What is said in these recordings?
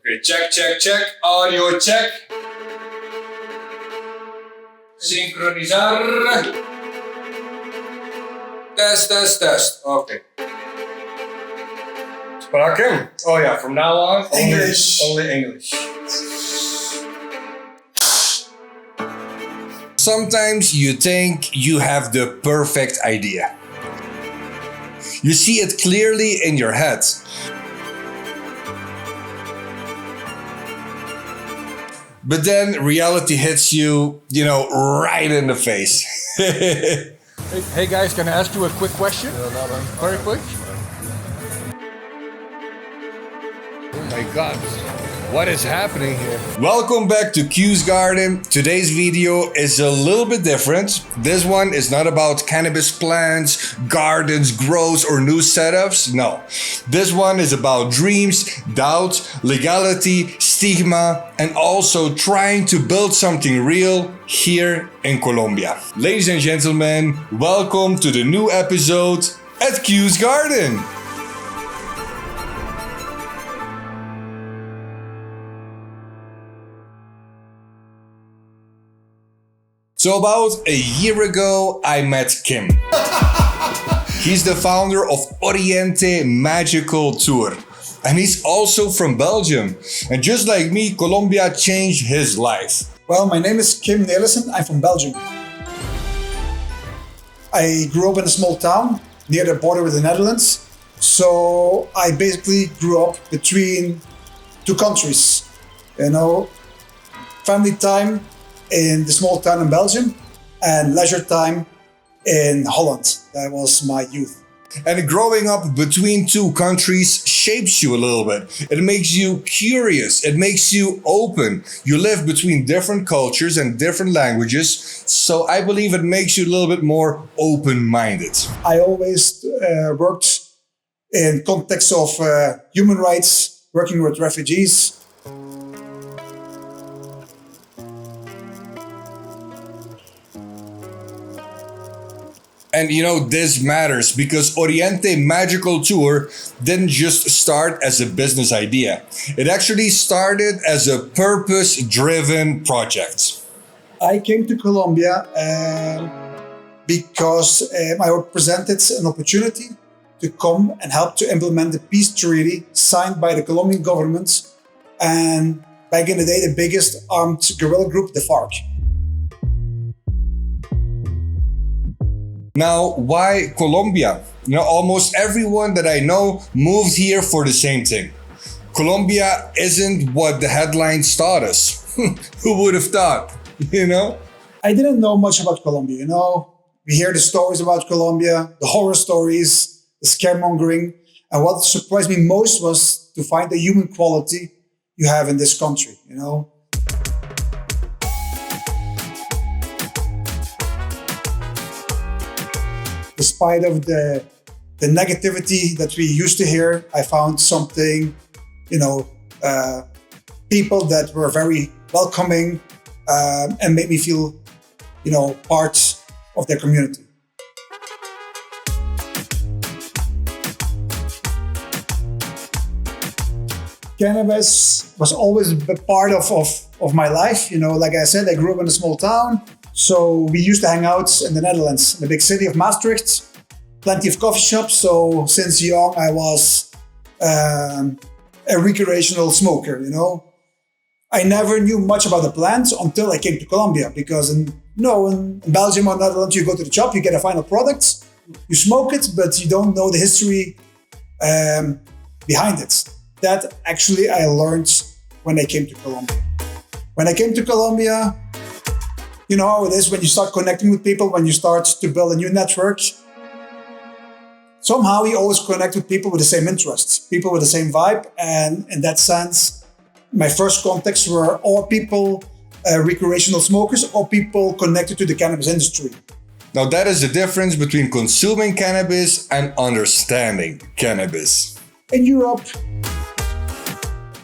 Okay, check, check, check. Audio check. Sincronizar. Test, test, test. Okay. Spraken? Oh yeah, from now on, English. Only English. Sometimes you think you have the perfect idea. You see it clearly in your head. But then reality hits you, right in the face. Hey guys, can I ask you a quick question? Very quick. Oh my God, what is happening here? Welcome back to Q's Garden. Today's video is a little bit different. This one is not about cannabis plants, gardens, grows, or new setups. No. This one is about dreams, doubt, legality, stigma, and also trying to build something real here in Colombia. Ladies and gentlemen, welcome to the new episode at Q's Garden. So about a year ago, I met Kim. He's the founder of Oriente Magical Tour. And he's also from Belgium. And just like me, Colombia changed his life. Well, my name is Kim Nelissen. I'm from Belgium. I grew up in a small town near the border with the Netherlands. So I basically grew up between two countries. Family time in the small town in Belgium and leisure time in Holland. That was my youth. And growing up between two countries shapes you a little bit. It makes you curious. It makes you open. You live between different cultures and different languages. So I believe it makes you a little bit more open-minded. I always worked in context of human rights, working with refugees. And this matters because Oriente Magical Tour didn't just start as a business idea. It actually started as a purpose-driven project. I came to Colombia because I represented an opportunity to come and help to implement the peace treaty signed by the Colombian government and back in the day, the biggest armed guerrilla group, the FARC. Now, why Colombia? Almost everyone that I know moved here for the same thing. Colombia isn't what the headlines taught us. Who would have thought, I didn't know much about Colombia, We hear the stories about Colombia, the horror stories, the scaremongering. And what surprised me most was to find the human quality you have in this country, Despite of the negativity that we used to hear, I found something, people that were very welcoming and made me feel, part of their community. Cannabis was always a part of my life. Like I said, I grew up in a small town. So we used to hang out in the Netherlands, in the big city of Maastricht, plenty of coffee shops. So since young, I was a recreational smoker, I never knew much about the plants until I came to Colombia because in Belgium or Netherlands, you go to the shop, you get a final product, you smoke it, but you don't know the history behind it. That actually I learned when I came to Colombia. When I came to Colombia, you know how it is when you start connecting with people, when you start to build a new network. Somehow you always connect with people with the same interests, people with the same vibe. And in that sense, my first contacts were all people, recreational smokers, or people connected to the cannabis industry. Now that is the difference between consuming cannabis and understanding cannabis. In Europe,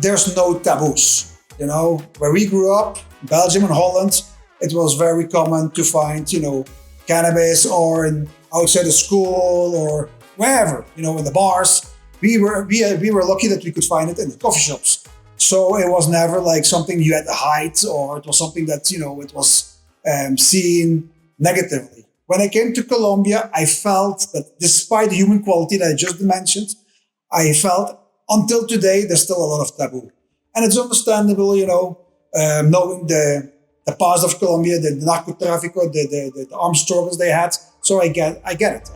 there's no taboos. Where we grew up, Belgium and Holland, it was very common to find, cannabis or outside the school or wherever, in the bars. We were lucky that we could find it in the coffee shops. So it was never like something you had to hide, or it was something that, it was seen negatively. When I came to Colombia, I felt that despite the human quality that I just mentioned, I felt until today, there's still a lot of taboo. And it's understandable, knowing the past of Colombia, the narcotráfico, the armed struggles they had. So I get it.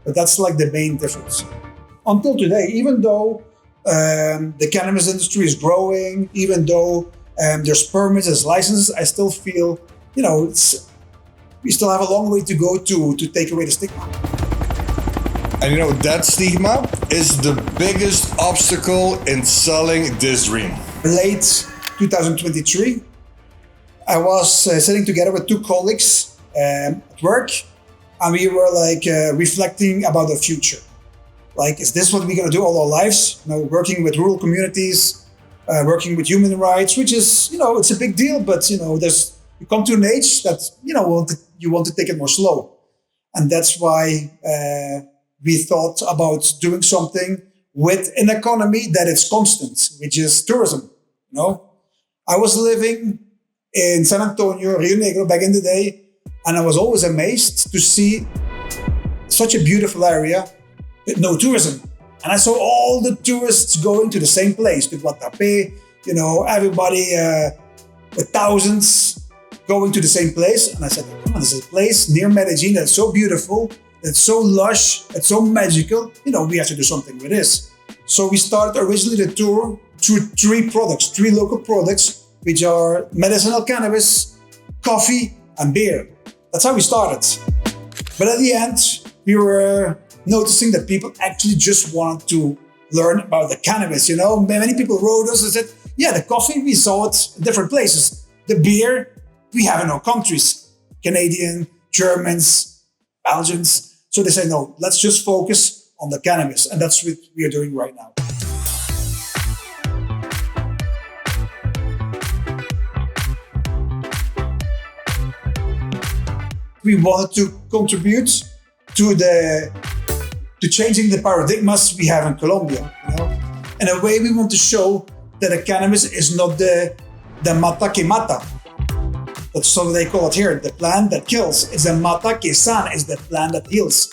But that's like the main difference. Until today, even though the cannabis industry is growing, even though there's permits, there's licenses, I still feel, we still have a long way to go to take away the stigma. And that stigma is the biggest obstacle in selling this dream. Late 2023, I was sitting together with two colleagues at work, and we were reflecting about the future. Like, is this what we're going to do all our lives? Working with rural communities, working with human rights, which is, it's a big deal, but, you come to an age that, you want to take it more slow. And that's why we thought about doing something with an economy that is constant, which is tourism. I was living in San Antonio, Rio Negro back in the day, and I was always amazed to see such a beautiful area with no tourism. And I saw all the tourists going to the same place, to Guatapé, everybody with thousands going to the same place. And I said, come on, this is a place near Medellin that's so beautiful, it's so lush, it's so magical. We have to do something with this. So we started originally the tour through three local products, which are medicinal cannabis, coffee, and beer. That's how we started. But at the end, we were noticing that people actually just wanted to learn about the cannabis. Many people wrote us and said, yeah, the coffee, we saw it in different places. The beer, we have in our countries, Canadian, Germans, Belgians. So they say, no, let's just focus on the cannabis. And that's what we are doing right now. We wanted to contribute to changing the paradigmas we have in Colombia. In a way, we want to show that the cannabis is not the mata que mata. That's what they call it here, the plant that kills. It's the mata que sana, it's the plant that heals.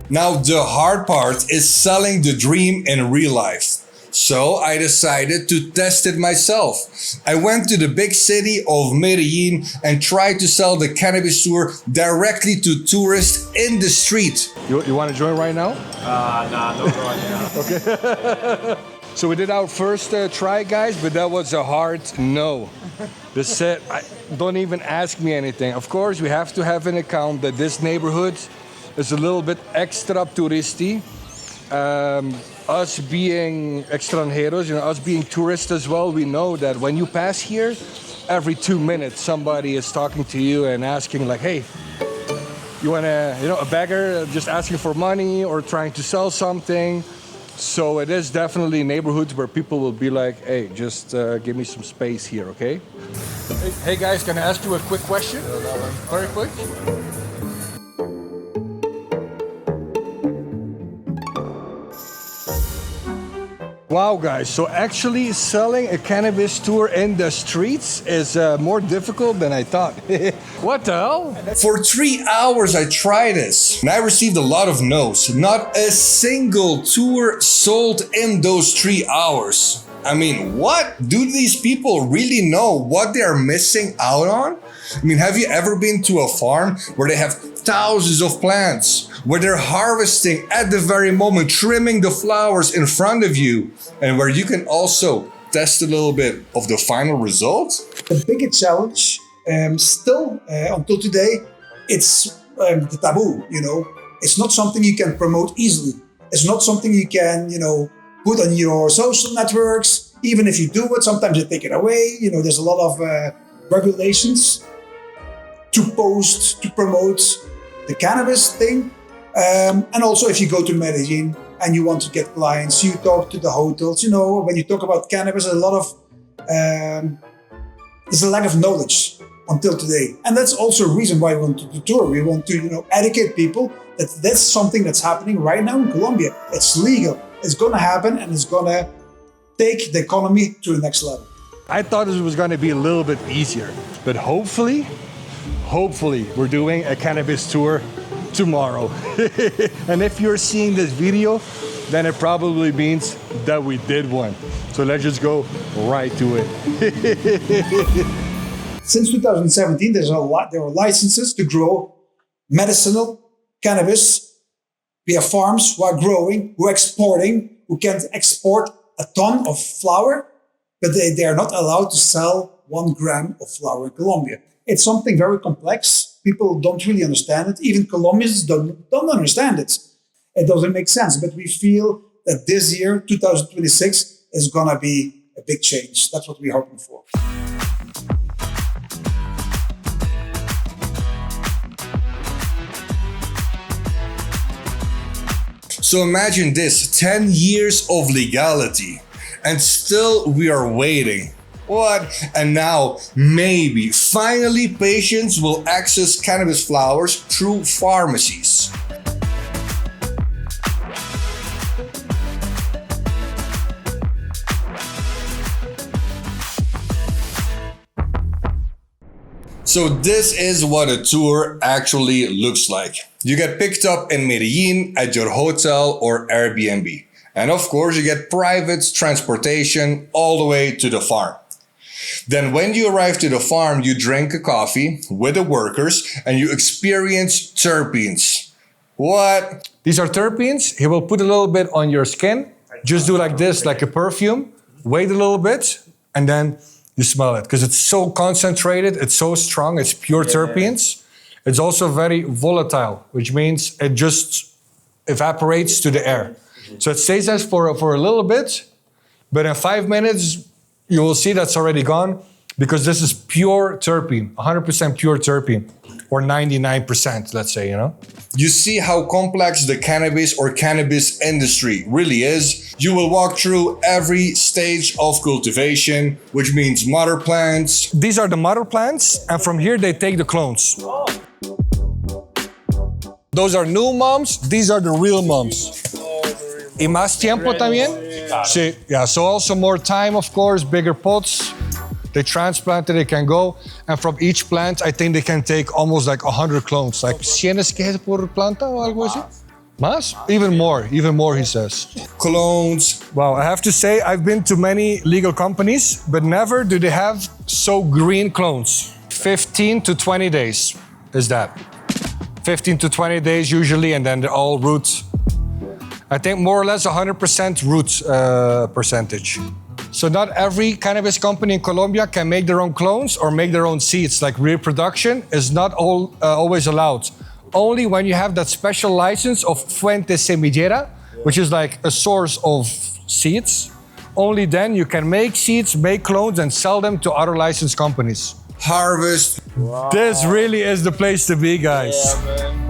Now, the hard part is selling the dream in real life. So I decided to test it myself. I went to the big city of Medellin and tried to sell the cannabis tour directly to tourists in the street. You want to join right now? Nah, don't join now. Okay. So we did our first try, guys, but that was a hard no. They said, don't even ask me anything. Of course, we have to have an account that this neighborhood is a little bit extra touristy. Us being extranjeros, us being tourists as well, we know that when you pass here, every 2 minutes somebody is talking to you and asking like, hey, you want to, a beggar just asking for money or trying to sell something. So it is definitely neighborhoods where people will be like, hey, just give me some space here, okay? Hey guys, can I ask you a quick question? Very quick. Wow, guys, so actually selling a cannabis tour in the streets is more difficult than I thought. What the hell? For 3 hours, I tried this and I received a lot of no's. Not a single tour sold in those 3 hours. I mean, what? Do these people really know what they are missing out on? I mean, have you ever been to a farm where they have thousands of plants, where they're harvesting at the very moment, trimming the flowers in front of you, and where you can also test a little bit of the final result? The biggest challenge, still until today, it's the taboo. It's not something you can promote easily. It's not something you can, put on your social networks. Even if you do it, sometimes they take it away. There's a lot of regulations to post, to promote the cannabis thing. And also if you go to Medellin and you want to get clients, you talk to the hotels. When you talk about cannabis, there's a lack of knowledge until today. And that's also a reason why we want to do the tour. We want to, educate people that that's something that's happening right now in Colombia. It's legal. It's going to happen, and it's going to take the economy to the next level. I thought it was going to be a little bit easier, but hopefully we're doing a cannabis tour tomorrow. And if you're seeing this video, then it probably means that we did one. So let's just go right to it. Since 2017, there were licenses to grow medicinal cannabis. We have farms who are growing, who are exporting, who can export a ton of flower, but they are not allowed to sell 1 gram of flower in Colombia. It's something very complex. People don't really understand it. Even Colombians don't understand it. It doesn't make sense, but we feel that this year, 2026, is gonna be a big change. That's what we're hoping for. So imagine this, 10 years of legality, and still we are waiting. What? And now, maybe, finally, patients will access cannabis flowers through pharmacies. So this is what a tour actually looks like. You get picked up in Medellin at your hotel or Airbnb. And of course, you get private transportation all the way to the farm. Then when you arrive to the farm, you drink a coffee with the workers and you experience terpenes. What? These are terpenes. He will put a little bit on your skin. Just do like this, like a perfume. Wait a little bit, and then you smell it. Because it's so concentrated, it's so strong, it's pure terpenes. It's also very volatile, which means it just evaporates to the air. So it stays there for a little bit, but in 5 minutes, you will see that's already gone, because this is pure terpene, 100% pure terpene, or 99%, let's say, You see how complex the cannabis or cannabis industry really is. You will walk through every stage of cultivation, which means mother plants. These are the mother plants, and from here they take the clones. Those are new moms, these are the real moms. Y más tiempo también? Sí, yeah, so also more time, of course, bigger pots. They transplant it, they can go. And from each plant, I think they can take almost like 100 clones. Like 100 esquejes por planta o algo así? Más? Even more, he says. Clones. Wow, I have to say, I've been to many legal companies, but never do they have so green clones. 15 to 20 days is that. 15 to 20 days usually, and then they're all roots. I think more or less 100% root percentage. So not every cannabis company in Colombia can make their own clones or make their own seeds. Like reproduction is not always allowed. Only when you have that special license of Fuente Semillera, which is like a source of seeds, only then you can make seeds, make clones, and sell them to other licensed companies. Harvest. Wow. This really is the place to be, guys. Yeah, man.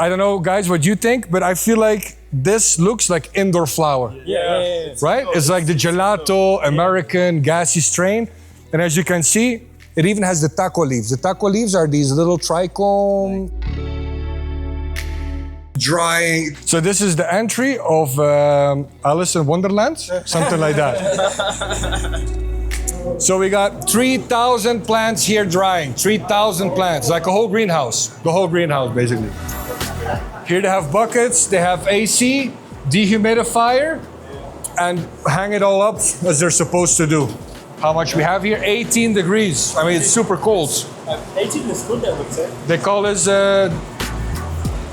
I don't know, guys, what you think, but I feel like this looks like indoor flower. Yeah. Right? It's like the gelato, American, gassy strain. And as you can see, it even has the taco leaves. The taco leaves are these little trichome. Drying. So this is the entry of Alice in Wonderland, something like that. So we got 3,000 plants here drying, 3,000 plants, like a whole greenhouse, the whole greenhouse basically. Here they have buckets, they have AC, dehumidifier, and hang it all up as they're supposed to do. How much we have here? 18 degrees. I mean, it's super cold. 18 is good, I would say. They call this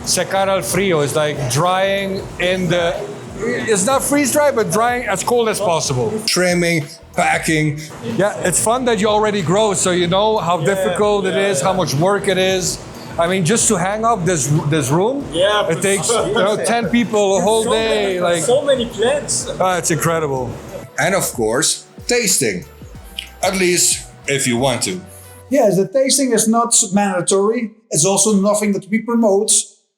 secar al frío. It's like drying in the... It's not freeze dry, but drying as cold as possible. Trimming, packing. Yeah, it's fun that you already grow, so you know how difficult it is, how much work it is. I mean, just to hang up this room, it takes 10 people a whole day. Like so many plants. It's incredible. And of course, tasting. At least if you want to. Yes, the tasting is not mandatory. It's also nothing that we promote,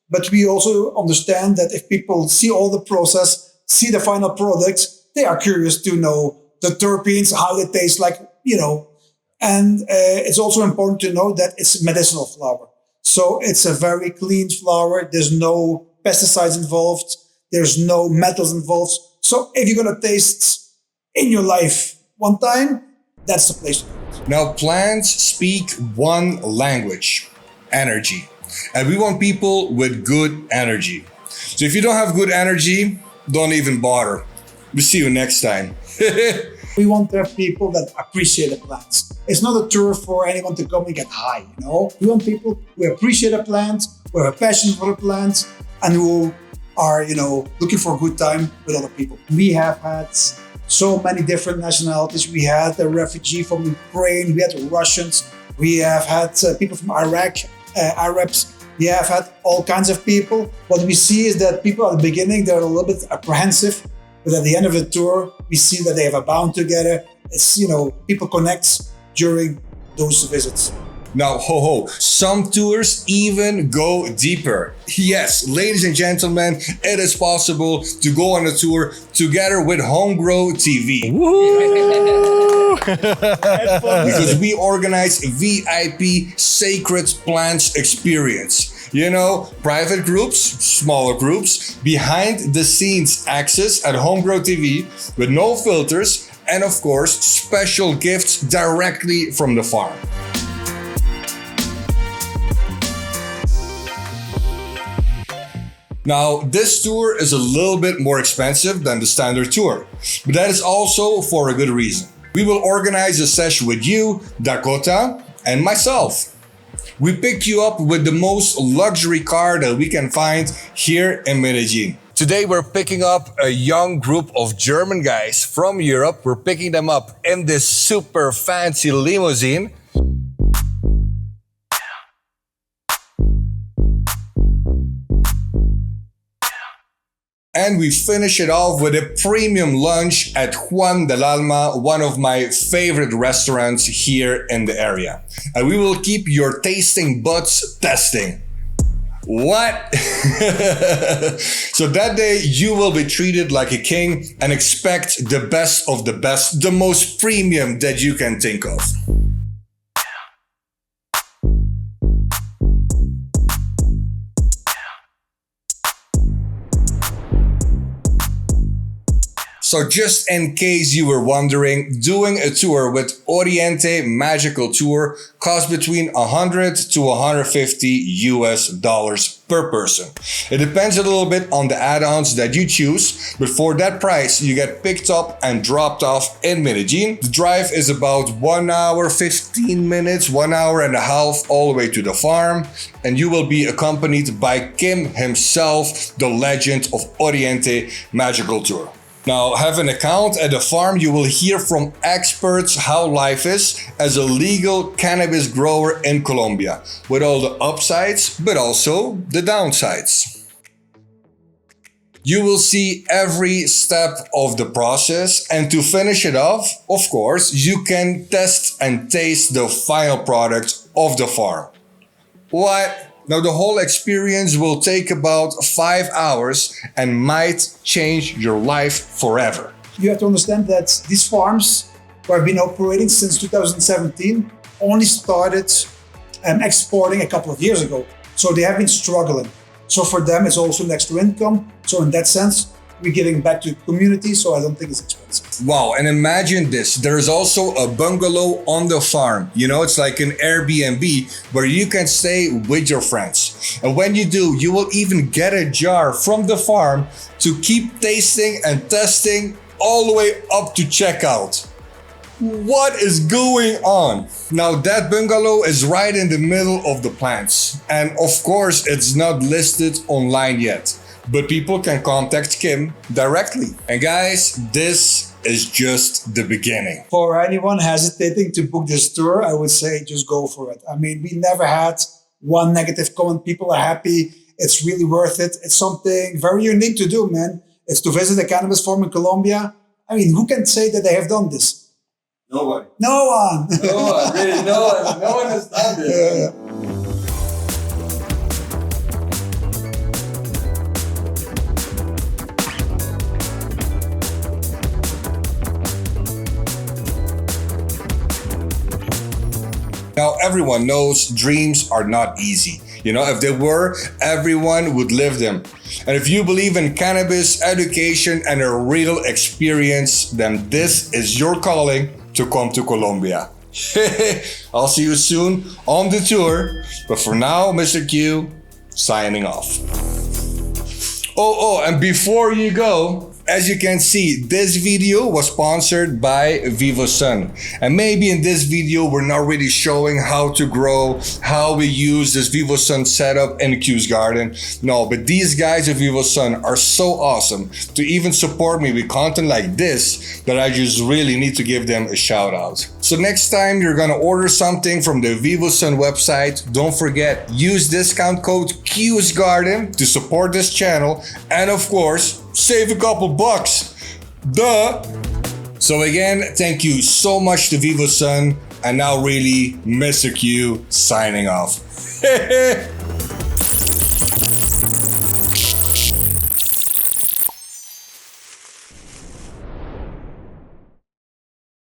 but we also understand that if people see all the process, see the final product, they are curious to know the terpenes, how they taste like, And it's also important to know that it's medicinal flower. So it's a very clean flower. There's no pesticides involved. There's no metals involved. So if you're going to taste in your life one time, that's the place to do it. Now, plants speak one language, energy. And we want people with good energy. So if you don't have good energy, don't even bother. We'll see you next time. We want to have people that appreciate the plants. It's not a tour for anyone to come and get high, We want people who appreciate the plant, who have a passion for the plant, and who are, looking for a good time with other people. We have had so many different nationalities. We had a refugee from Ukraine, we had Russians, we have had people from Iraq, Arabs. We have had all kinds of people. What we see is that people at the beginning, they're a little bit apprehensive, but at the end of the tour, we see that they have a bond together. It's, people connect during those visits. Now, some tours even go deeper. Yes, ladies and gentlemen, it is possible to go on a tour together with Homegrow TV. Because we organize VIP Sacred Plants experience. Private groups, smaller groups, behind the scenes access at Homegrow TV with no filters, and of course, special gifts directly from the farm. Now, this tour is a little bit more expensive than the standard tour, but that is also for a good reason. We will organize a session with you, Dakota, and myself. We pick you up with the most luxury car that we can find here in Medellin. Today, we're picking up a young group of German guys from Europe. We're picking them up in this super fancy limousine. And we finish it off with a premium lunch at Juan del Alma, one of my favorite restaurants here in the area. And we will keep your tasting buds testing. What? So that day you will be treated like a king and expect the best of the best, the most premium that you can think of. So just in case you were wondering, doing a tour with Oriente Magical Tour costs between $100 to $150 per person. It depends a little bit on the add-ons that you choose, but for that price, you get picked up and dropped off in Medellin. The drive is about 1 hour, 15 minutes, 1 hour and a half all the way to the farm, and you will be accompanied by Kim himself, the legend of Oriente Magical Tour. Now, have an account at the farm, you will hear from experts how life is as a legal cannabis grower in Colombia, with all the upsides, but also the downsides. You will see every step of the process, and to finish it off, of course, you can test and taste the final product of the farm. What? Now, the whole experience will take about 5 hours and might change your life forever. You have to understand that these farms, who have been operating since 2017, only started exporting a couple of years ago. So they have been struggling. So for them, it's also an extra income. So in that sense, we're giving back to the community, so I don't think it's expensive. Wow, and imagine this. There's also a bungalow on the farm. It's like an Airbnb where you can stay with your friends. And when you do, you will even get a jar from the farm to keep tasting and testing all the way up to checkout. What is going on? Now, that bungalow is right in the middle of the plants. And of course, it's not listed online yet, but people can contact Kim directly. And guys, this is just the beginning. For anyone hesitating to book this tour, I would say just go for it. I mean, we never had one negative comment. People are happy. It's really worth it. It's something very unique to do, man. It's to visit a cannabis farm in Colombia. I mean, who can say that they have done this? Nobody. No one. No one, really, no one has done this. Now, everyone knows dreams are not easy. You know, if they were, everyone would live them. And if you believe in cannabis education and a real experience, then this is your calling to come to Colombia. I'll see you soon on the tour. But for now, Mr. Q, signing off. Oh, and before you go, as you can see, this video was sponsored by VivoSun. And maybe in this video, we're not really showing how to grow, how we use this VivoSun setup in Q's garden. No, but these guys at VivoSun are so awesome to even support me with content like this that I just really need to give them a shout out. So next time you're gonna order something from the VivoSun website, don't forget, use discount code Q's Garden to support this channel and of course, save a couple bucks. Duh! So again, thank you so much to VivoSun, and now really, Mr. Q signing off.